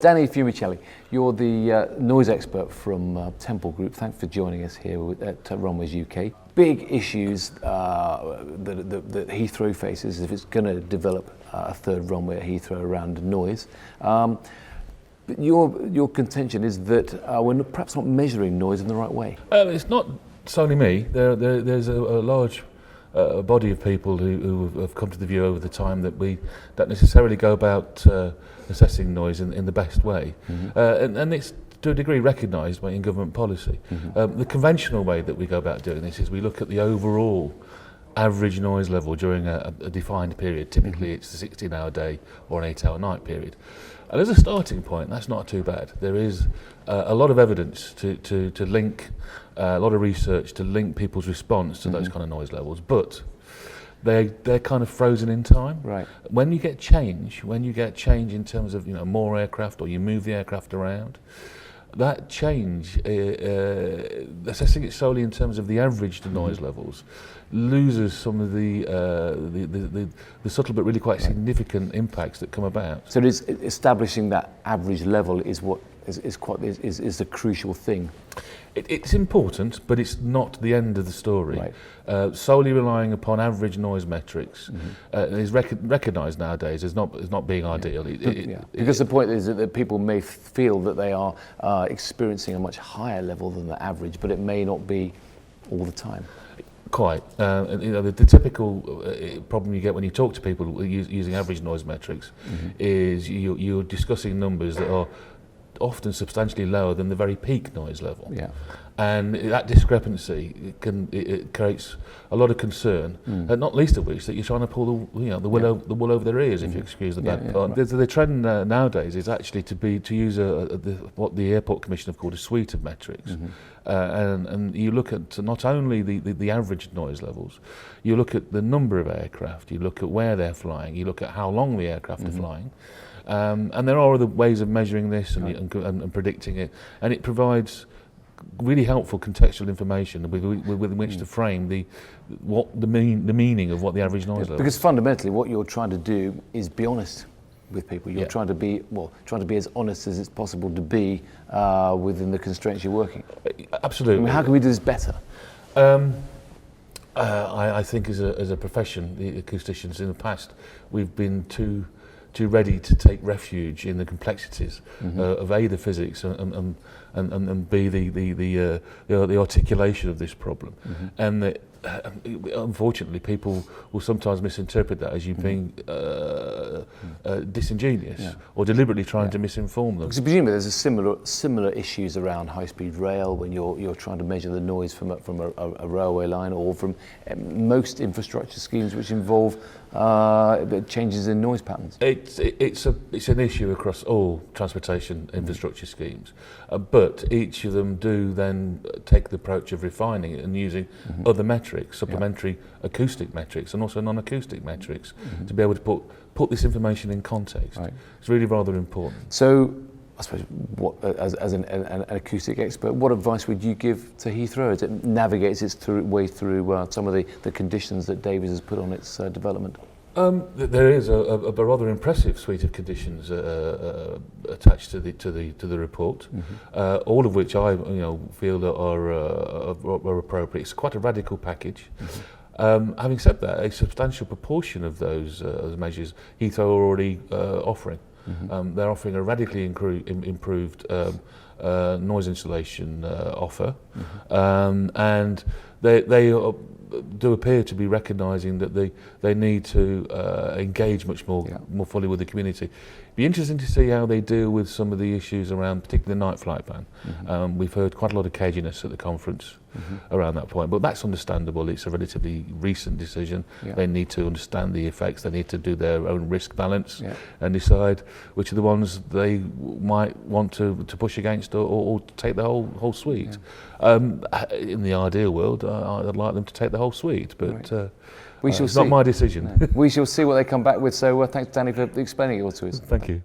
Danny Fiumicelli, you're the noise expert from Temple Group. Thanks for joining us here at Runways UK. Big issues that Heathrow faces if it's going to develop a third runway at Heathrow around noise. But your contention is that we're perhaps not measuring noise in the right way. It's not solely me. There's a large body of people who have come to the view over the time that we don't necessarily go about assessing noise in the best way. Mm-hmm. And it's to a degree recognised in government policy. Mm-hmm. The conventional way that we go about doing this is we look at the overall average noise level during a defined period. Typically mm-hmm. it's a 16-hour day or an 8-hour night period. And as a starting point, that's not too bad. There is a lot of evidence to link, a lot of research to link people's response to mm-hmm. those kind of noise levels, but they're kind of frozen in time. Right. When you get change in terms of more aircraft or you move the aircraft around, that change, assessing it solely in terms of the average noise mm-hmm. levels, loses some of the subtle but really quite significant impacts that come about. So it is establishing that average level is what is the crucial thing. It's important, but it's not the end of the story. Right. Solely relying upon average noise metrics mm-hmm. Is recognised nowadays as not being ideal. Because the point is that people may feel that they are experiencing a much higher level than the average, but it may not be all the time. Quite. The typical problem you get when you talk to people using average noise metrics mm-hmm. is you're discussing numbers that are often substantially lower than the very peak noise level. Yeah. And that discrepancy it creates a lot of concern, not least of which that you're trying to pull the wool over their ears, if you excuse the bad pun. Right. The trend nowadays is actually to use what the Airport Commission have called a suite of metrics, mm-hmm. and you look at not only the average noise levels, you look at the number of aircraft, you look at where they're flying, you look at how long the aircraft mm-hmm. are flying. And there are other ways of measuring this and predicting it, and it provides really helpful contextual information with which to frame the meaning of what the average noise level is. Because fundamentally, what you're trying to do is be honest with people. You're trying to be as honest as it's possible to be within the constraints you're working. Absolutely. I mean, how can we do this better? I think as a profession, the acousticians in the past, we've been too ready to take refuge in the complexities mm-hmm. Of A, the physics and B, the articulation of this problem. Mm-hmm. And that, unfortunately, people will sometimes misinterpret that as you being disingenuous or deliberately trying to misinform them. Because presumably there's similar issues around high-speed rail when you're trying to measure the noise from a railway line or from most infrastructure schemes which involve changes in noise patterns. It's an issue across all transportation infrastructure schemes, but each of them do then take the approach of refining it and using mm-hmm. other metrics, supplementary acoustic metrics and also non-acoustic metrics mm-hmm. to be able to put this information in context. Right. It's really rather important. So, I suppose, as an acoustic expert, what advice would you give to Heathrow as it navigates its way through some of the conditions that Davies has put on its development? There is a rather impressive suite of conditions attached to the report, mm-hmm. All of which I feel are appropriate. It's quite a radical package. Mm-hmm. Having said that, a substantial proportion of those measures Heathrow are already offering. Mm-hmm. They're offering a radically improved noise insulation offer, mm-hmm. And they do appear to be recognising that they need to engage much more fully with the community. Be interesting to see how they deal with some of the issues around, particularly the night flight ban. Mm-hmm. We've heard quite a lot of caginess at the conference mm-hmm. around that point, but that's understandable. It's a relatively recent decision. Yeah. They need to understand the effects. They need to do their own risk balance and decide which are the ones they might want to push against or take the whole suite. Yeah. In the ideal world, I'd like them to take the whole suite, but we shall it's see. Not my decision. No. We shall see what they come back with. So thanks, Danny, for explaining it all to us. Thank you.